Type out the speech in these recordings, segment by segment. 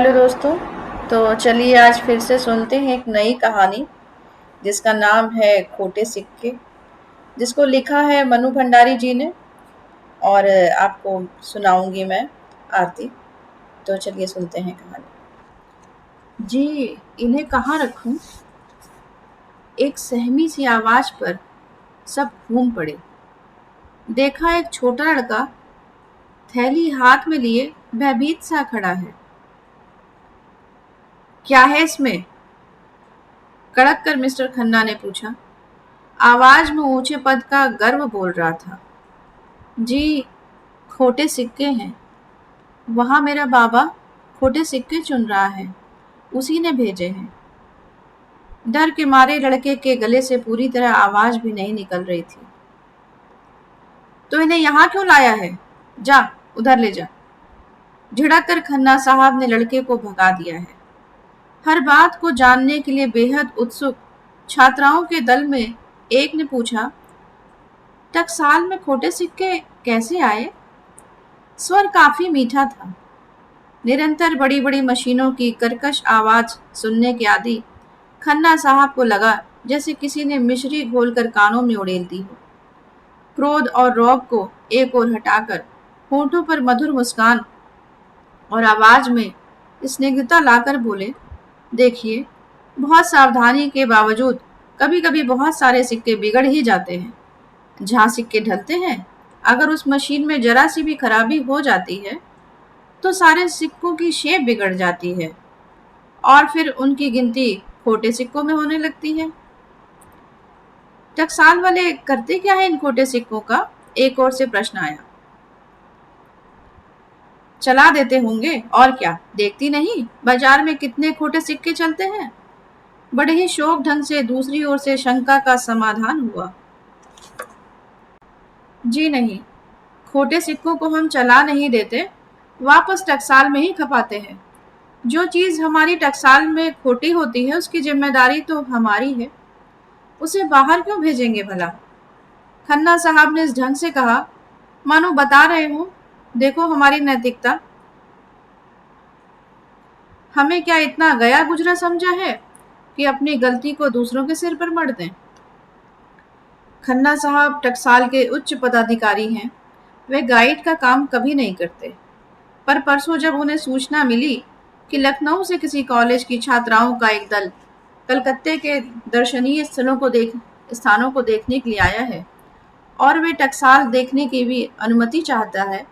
Hello दोस्तों। तो चलिए आज फिर से सुनते हैं एक नई कहानी जिसका नाम है खोटे सिक्के, जिसको लिखा है मनु भंडारी जी ने और आपको सुनाऊंगी मैं आरती। तो चलिए सुनते हैं कहानी। जी, इन्हें कहाँ रखूं? एक सहमी सी आवाज पर सब घूम पड़े। देखा एक छोटा लड़का थैली हाथ में लिए भयभीत सा खड़ा है। क्या है इसमें? कड़क कर मिस्टर खन्ना ने पूछा। आवाज में ऊंचे पद का गर्व बोल रहा था। जी, खोटे सिक्के हैं। वहां मेरा बाबा खोटे सिक्के चुन रहा है, उसी ने भेजे हैं। डर के मारे लड़के के गले से पूरी तरह आवाज भी नहीं निकल रही थी। तो इन्हें यहाँ क्यों लाया है? जा, उधर ले जा। झिड़क कर खन्ना साहब ने लड़के को भगा दिया है। हर बात को जानने के लिए बेहद उत्सुक छात्राओं के दल में एक ने पूछा, टकसाल में खोटे सिक्के कैसे आए? स्वर काफी मीठा था। निरंतर बड़ी बड़ी मशीनों की कर्कश आवाज सुनने के आदि खन्ना साहब को लगा जैसे किसी ने मिश्री घोलकर कानों में उड़ेल दी हो। क्रोध और रौब को एक ओर हटाकर होठों पर मधुर मुस्कान और आवाज में स्निग्धता लाकर बोले, देखिए, बहुत सावधानी के बावजूद कभी कभी बहुत सारे सिक्के बिगड़ ही जाते हैं। जहाँ सिक्के ढलते हैं, अगर उस मशीन में जरा सी भी खराबी हो जाती है तो सारे सिक्कों की शेप बिगड़ जाती है और फिर उनकी गिनती खोटे सिक्कों में होने लगती है। टकसाल वाले करते क्या है इन खोटे सिक्कों का? एक और से प्रश्न आया। चला देते होंगे और क्या, देखती नहीं बाजार में कितने खोटे सिक्के चलते हैं? बड़े ही शौक ढंग से दूसरी ओर से शंका का समाधान हुआ। जी नहीं, खोटे सिक्कों को हम चला नहीं देते, वापस टकसाल में ही खपाते हैं। जो चीज हमारी टकसाल में खोटी होती है उसकी जिम्मेदारी तो हमारी है, उसे बाहर क्यों भेजेंगे भला? खन्ना साहब ने इस ढंग से कहा मानो बता रहे हो, देखो हमारी नैतिकता। हमें क्या इतना गया गुजरा समझा है कि अपनी गलती को दूसरों के सिर पर मढ़ दें? खन्ना साहब टकसाल के उच्च पदाधिकारी हैं। वे गाइड का काम कभी नहीं करते, पर परसों जब उन्हें सूचना मिली कि लखनऊ से किसी कॉलेज की छात्राओं का एक दल कलकत्ते के दर्शनीय स्थानों को देखने के लिए आया है और वे टकसाल देखने की भी अनुमति चाहता है,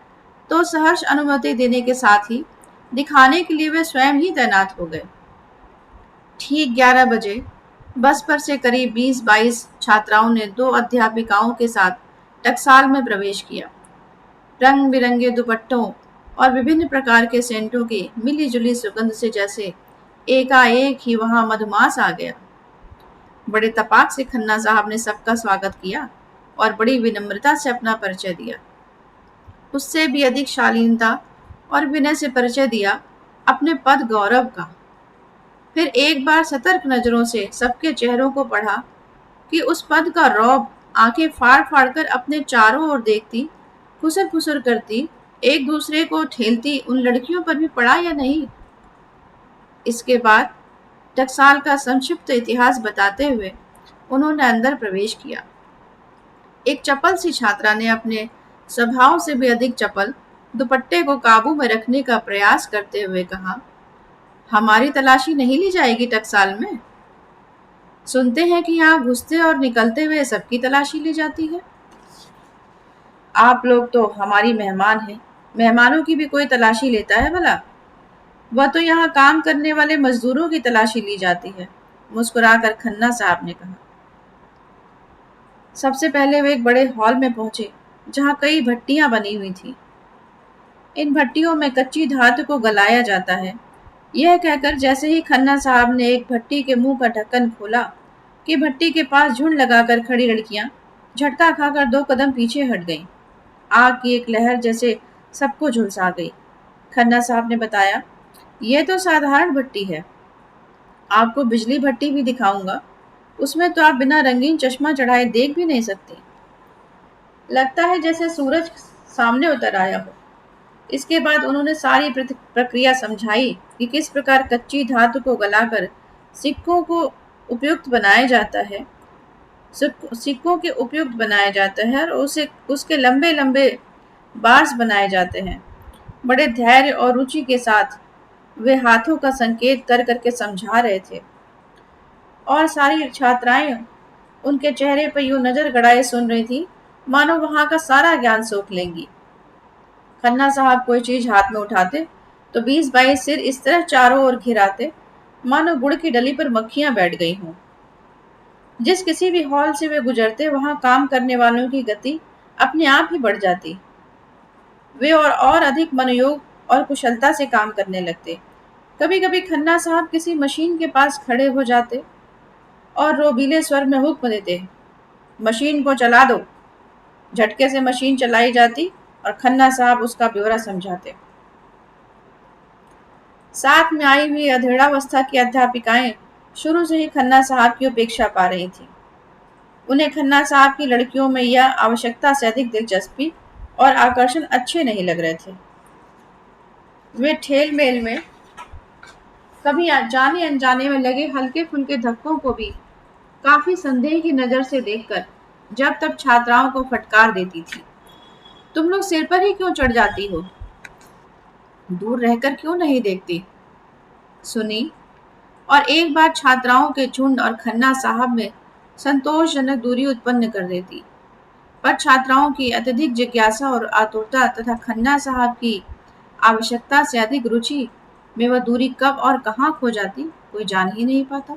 तो सहर्ष अनुमति देने के साथ ही दिखाने के लिए वे स्वयं ही तैनात हो गए। ठीक 11 बजे बस पर से करीब 20-22 छात्राओं ने 2 अध्यापिकाओं के साथ टकसाल में प्रवेश किया। रंग बिरंगे दुपट्टों और विभिन्न प्रकार के सेंटों की मिली जुली सुगंध से जैसे एकाएक ही वहां मधुमास आ गया। बड़े तपाक से खन्ना साहब ने सबका स्वागत किया और बड़ी विनम्रता से अपना परिचय दिया। उससे भी अधिक शालीनता और विनय से परिचय दिया अपने पद गौरव का। फिर एक बार सतर्क नजरों से सबके चेहरों को पढ़ा कि उस पद का रौब आंखें फाड़ फाड़ कर अपने चारों ओर देखती, फुसर फुसर करती, एक दूसरे को ठेलती उन लड़कियों पर भी पड़ा या नहीं। इसके बाद टकसाल का संक्षिप्त इतिहास बताते हुए उन्होंने अंदर प्रवेश किया। एक चपल सी छात्रा ने अपने स्वभाव से भी अधिक चपल दुपट्टे को काबू में रखने का प्रयास करते हुए कहा, हमारी तलाशी नहीं ली जाएगी टकसाल में? सुनते हैं कि यहाँ घुसते और निकलते हुए सबकी तलाशी ली जाती है। आप लोग तो हमारी मेहमान हैं, मेहमानों की भी कोई तलाशी लेता है भला? वह तो यहाँ काम करने वाले मजदूरों की तलाशी ली जाती है, मुस्कुराकर खन्ना साहब ने कहा। सबसे पहले वे एक बड़े हॉल में पहुंचे जहाँ कई भट्टियां बनी हुई थी। इन भट्टियों में कच्ची धातु को गलाया जाता है। यह कहकर जैसे ही खन्ना साहब ने एक भट्टी के मुंह का ढक्कन खोला कि भट्टी के पास झुंड लगाकर खड़ी लड़कियां झटका खाकर 2 कदम पीछे हट गईं। आग की एक लहर जैसे सबको झुलसा गई। खन्ना साहब ने बताया, यह तो साधारण भट्टी है, आपको बिजली भट्टी भी दिखाऊंगा। उसमें तो आप बिना रंगीन चश्मा चढ़ाए देख भी नहीं सकती। लगता है जैसे सूरज सामने उतर आया हो। इसके बाद उन्होंने सारी प्रक्रिया समझाई कि किस प्रकार कच्ची धातु को गलाकर सिक्कों को उपयुक्त बनाया जाता है सिक्कों के उपयुक्त बनाया जाता है और उसे उसके लंबे लंबे बार्स बनाए जाते हैं। बड़े धैर्य और रुचि के साथ वे हाथों का संकेत कर करके समझा रहे थे और सारी छात्राएं उनके चेहरे पर यूं नजर गड़ाए सुन रही थी, मानो वहां का सारा ज्ञान सोख लेंगी। खन्ना साहब कोई चीज हाथ में उठाते तो 20-22 सिर इस तरह चारों ओर घिराते, मानो गुड़ की डली पर मक्खियां बैठ गई हों। जिस किसी भी हॉल से वे गुजरते वहां काम करने वालों की गति अपने आप ही बढ़ जाती। वे और अधिक मनोयोग और कुशलता से काम करने लगते। कभी कभी खन्ना साहब किसी मशीन के पास खड़े हो जाते और रोबीले स्वर में हुक्म देते, मशीन को चला दो। झटके से मशीन चलाई जाती और खन्ना साहब उसका ब्यौरा समझाते। साथ में आई हुई अधेड़ावस्था की अध्यापिकाएं शुरू से ही खन्ना साहब की उपेक्षा पा रही थी। उन्हें खन्ना साहब की लड़कियों में यह आवश्यकता से अधिक दिलचस्पी और आकर्षण अच्छे नहीं लग रहे थे। वे ठेल मेल में कभी जाने अनजाने में लगे हल्के फुल्के धक्कों को भी काफी संदेह की नजर से देखकर जब तब छात्राओं को फटकार देती थी, तुम लोग सिर पर ही क्यों चढ़ जाती हो, दूर रहकर क्यों नहीं देखती। सुनी और एक बार छात्राओं के झुंड और खन्ना साहब में संतोषजनक दूरी उत्पन्न कर देती, पर छात्राओं की अत्यधिक जिज्ञासा और आतुरता तथा खन्ना साहब की आवश्यकता से अधिक रुचि में वह दूरी कब और कहाँ खो जाती कोई जान ही नहीं पाता।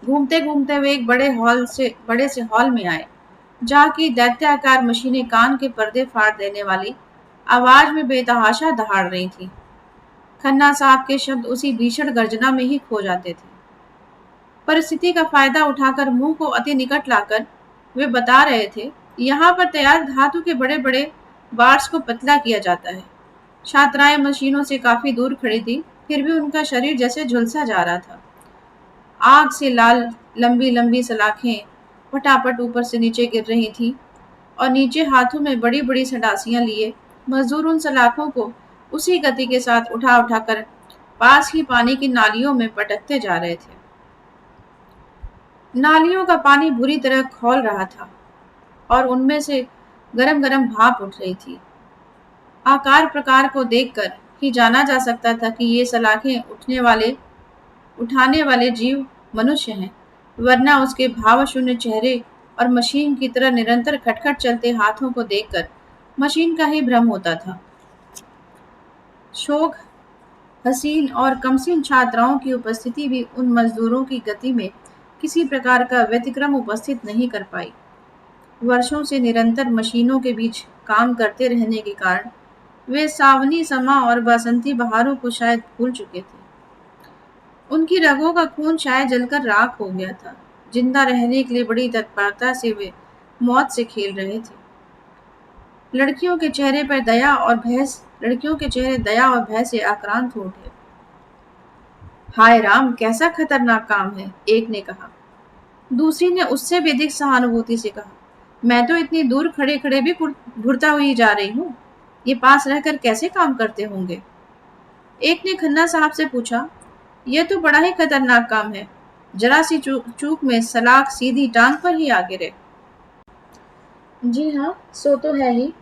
घूमते घूमते वे एक बड़े से हॉल में आए, जहाँ की दैत्याकार मशीनें कान के पर्दे फाड़ देने वाली आवाज में बेतहाशा दहाड़ रही थी। खन्ना साहब के शब्द उसी भीषण गर्जना में ही खो जाते थे। परिस्थिति का फायदा उठाकर मुंह को अति निकट लाकर वे बता रहे थे, यहाँ पर तैयार धातु के बड़े बड़े बार्स को पतला किया जाता है। छात्राएं मशीनों से काफी दूर खड़ी थी, फिर भी उनका शरीर जैसे झुलसा जा रहा था। आग से लाल लंबी लंबी सलाखें फटाफट ऊपर से नीचे गिर रही थी और नीचे हाथों में बड़ी बड़ी सडासियां लिए मजदूर उन सलाखों को उसी गति के साथ उठा उठाकर पास ही पानी की नालियों में पटकते जा रहे थे। नालियों का पानी बुरी तरह खौल रहा था और उनमें से गरम गरम भाप उठ रही थी। आकार प्रकार को देखकर ही जाना जा सकता था कि ये सलाखें उठाने वाले जीव मनुष्य हैं, वरना उसके भावशून्य चेहरे और मशीन की तरह निरंतर खटखट चलते हाथों को देखकर मशीन का ही भ्रम होता था। शोक हसीन और कमसीन छात्राओं की उपस्थिति भी उन मजदूरों की गति में किसी प्रकार का व्यतिक्रम उपस्थित नहीं कर पाई। वर्षों से निरंतर मशीनों के बीच काम करते रहने के कारण वे सावनी समा और बसंती बहारों को शायद भूल चुके थे। उनकी रगों का खून शायद जलकर राख हो गया था। जिंदा रहने के लिए बड़ी तत्परता से वे मौत से खेल रहे थे। लड़कियों के चेहरे दया और भय से आक्रांत हो उठे। हाय राम, कैसा खतरनाक काम है, एक ने कहा। दूसरी ने उससे भी अधिक सहानुभूति से कहा, मैं तो इतनी दूर खड़े खड़े भी घुरता हुई जा रही हूँ, ये पास रहकर कैसे काम करते होंगे। एक ने खन्ना साहब से पूछा, यह तो बड़ा ही खतरनाक काम है, जरा सी चूक में सलाख सीधी टांग पर ही आ गिरे। जी हाँ, सो तो है ही,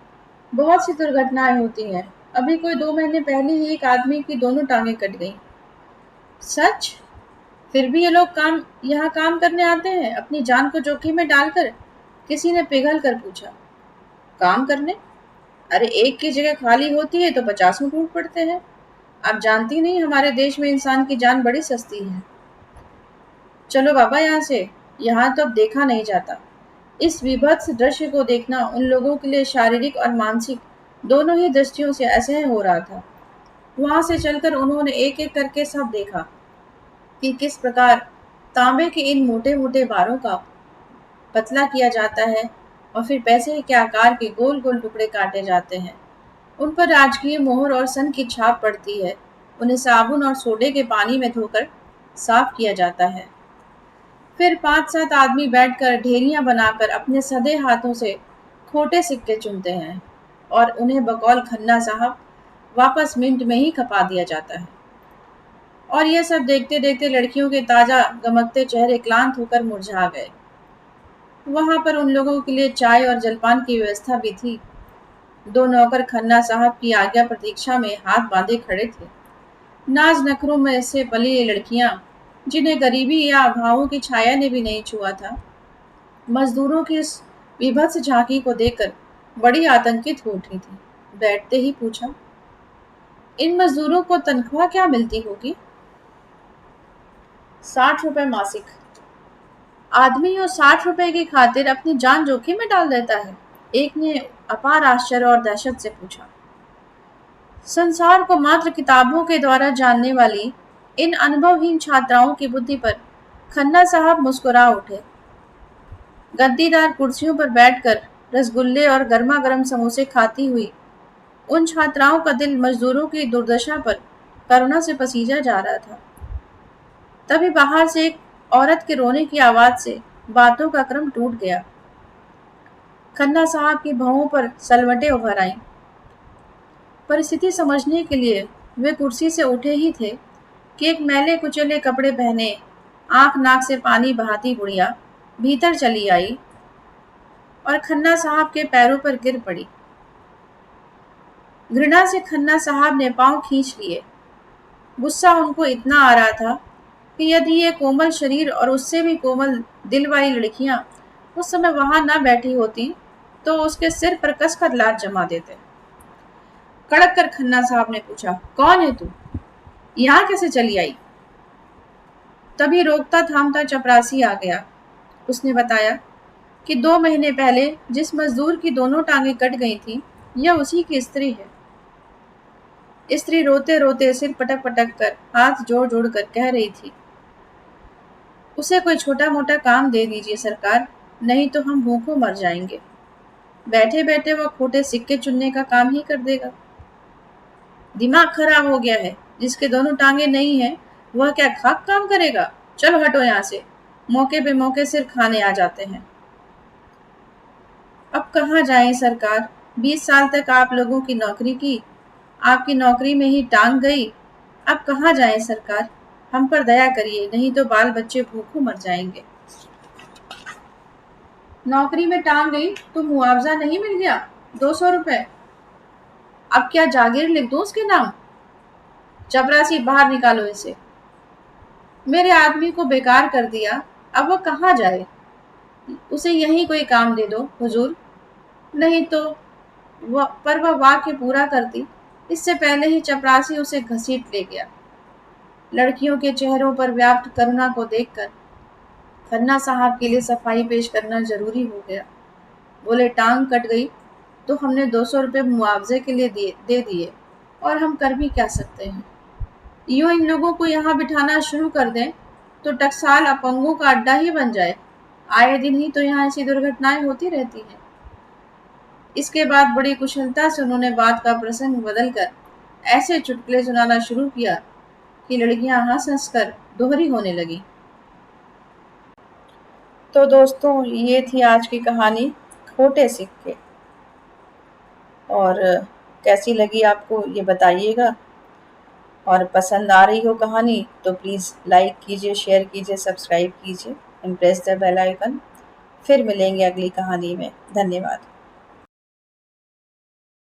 बहुत सी दुर्घटनाएं होती हैं। अभी कोई 2 महीने पहले ही एक आदमी की दोनों टांगें कट गईं। सच? फिर भी ये लोग यहाँ काम करने आते हैं, अपनी जान को जोखिम में डालकर? किसी ने पिघल कर पूछा। काम करने? अरे एक की जगह खाली होती है तो 50 टूट पड़ते हैं। आप जानती नहीं, हमारे देश में इंसान की जान बड़ी सस्ती है। चलो बाबा यहाँ से, यहाँ तो अब देखा नहीं जाता। इस विभत्स दृश्य को देखना उन लोगों के लिए शारीरिक और मानसिक दोनों ही दृष्टियों से असह्य हो रहा था। वहां से चलकर उन्होंने एक एक करके सब देखा कि किस प्रकार तांबे के इन मोटे मोटे बारों का पतला किया जाता है और फिर पैसे के आकार के गोल गोल टुकड़े काटे जाते हैं। उन पर राजकीय मोहर और सन की छाप पड़ती है। उन्हें साबुन और सोडे के पानी में धोकर साफ किया जाता है। फिर 5-7 आदमी बैठकर ढेरियां बनाकर अपने सधे हाथों से खोटे सिक्के चुनते हैं। और उन्हें बकौल खन्ना साहब वापस मिनट में ही खपा दिया जाता है। और यह सब देखते देखते लड़कियों के ताजा गमकते चेहरे क्लांत होकर मुरझा गए। वहां पर उन लोगों के लिए चाय और जलपान की व्यवस्था भी थी। दो नौकर खन्ना साहब की आज्ञा प्रतीक्षा में हाथ बांधे खड़े थे। नाज नखरों में से पली ये लड़कियां, जिन्हें गरीबी या अभावों की छाया ने भी नहीं छुआ था, मजदूरों की इस विभत्स झांकी को देखकर बड़ी आतंकित हो उठी थी। बैठते ही पूछा, इन मजदूरों को तनख्वाह क्या मिलती होगी? 60 रुपए मासिक। आदमी और 60 रुपए की खातिर अपनी जान जोखिम में डाल देता है? एक ने अपार आश्चर्य और दहशत से पूछा। संसार को मात्र किताबों के द्वारा जानने वाली इन अनुभवहीन छात्राओं की बुद्धि पर खन्ना साहब मुस्कुरा उठे। गद्दीदार कुर्सियों पर बैठकर रसगुल्ले और गर्मा गर्म समोसे खाती हुई उन छात्राओं का दिल मजदूरों की दुर्दशा पर करुणा से पसीजा जा रहा था। तभी बाहर से एक औरत के रोने की आवाज से बातों का क्रम टूट गया। खन्ना साहब की भौहों पर सलवटें उभर आईं। परिस्थिति समझने के लिए वे कुर्सी से उठे ही थे कि एक मैले कुचले कपड़े पहने, आंख नाक से पानी बहाती बुढ़िया भीतर चली आई और खन्ना साहब के पैरों पर गिर पड़ी। घृणा से खन्ना साहब ने पांव खींच लिए। गुस्सा उनको इतना आ रहा था कि यदि ये कोमल शरीर और उससे भी कोमल दिल वाली लड़कियां उस समय वहां न बैठी होती तो उसके सिर पर कसकर लात जमा देते। कड़क कर खन्ना साहब ने पूछा, कौन है तू? यहाँ कैसे चली आई? तभी रोकता थामता चपरासी आ गया। उसने बताया कि 2 महीने पहले जिस मजदूर की दोनों टांगें कट गई थी, यह उसी की स्त्री है। स्त्री रोते रोते सिर पटक पटक कर हाथ जोड़ जोड़ कर कह रही थी, उसे कोई छोटा मोटा काम दे दीजिए सरकार, नहीं तो हम भूखों मर जाएंगे। बैठे बैठे वह खोटे सिक्के चुनने का काम ही कर देगा। दिमाग खराब हो गया है। जिसके दोनों टांगे नहीं है वह क्या खाक काम करेगा? चलो हटो यहाँ से। मौके पे मौके सिर खाने आ जाते हैं। अब कहाँ जाएं सरकार? 20 साल तक आप लोगों की नौकरी की, आपकी नौकरी में ही टांग गई। अब कहाँ जाएं सरकार? हम पर दया करिए, नहीं तो बाल बच्चे भूखों मर जाएंगे। नौकरी में टांग गई तो मुआवजा नहीं मिल गया? 200 रुपए। अब क्या जागीर लिख दूं उसके नाम? चपरासी, बाहर निकालो इसे। मेरे आदमी को बेकार कर दिया, अब वह कहाँ जाए? उसे यहीं कोई काम दे दो हुजूर, नहीं तो वह वाक्य पूरा करती इससे पहले ही चपरासी उसे घसीट ले गया। लड़कियों के चेहरों पर व्याप्त करुणा को देखकर खन्ना साहब के लिए सफाई पेश करना जरूरी हो गया। बोले, टांग कट गई तो हमने 200 रुपये मुआवजे के लिए दे दिए, और हम कर भी क्या सकते हैं। यूं इन लोगों को यहाँ बिठाना शुरू कर दें तो टकसाल अपंगों का अड्डा ही बन जाए। आए दिन ही तो यहाँ ऐसी दुर्घटनाएं होती रहती हैं। इसके बाद बड़ी कुशलता से उन्होंने बात का प्रसंग बदलकर ऐसे चुटकुले सुनाना शुरू किया कि लड़कियां हंस हंस कर दोहरी होने लगी। तो दोस्तों, ये थी आज की कहानी खोटे सिक्के। और कैसी लगी आपको ये बताइएगा, और पसंद आ रही हो कहानी तो प्लीज़ लाइक कीजिए, शेयर कीजिए, सब्सक्राइब कीजिए and press the bell icon. फिर मिलेंगे अगली कहानी में। धन्यवाद।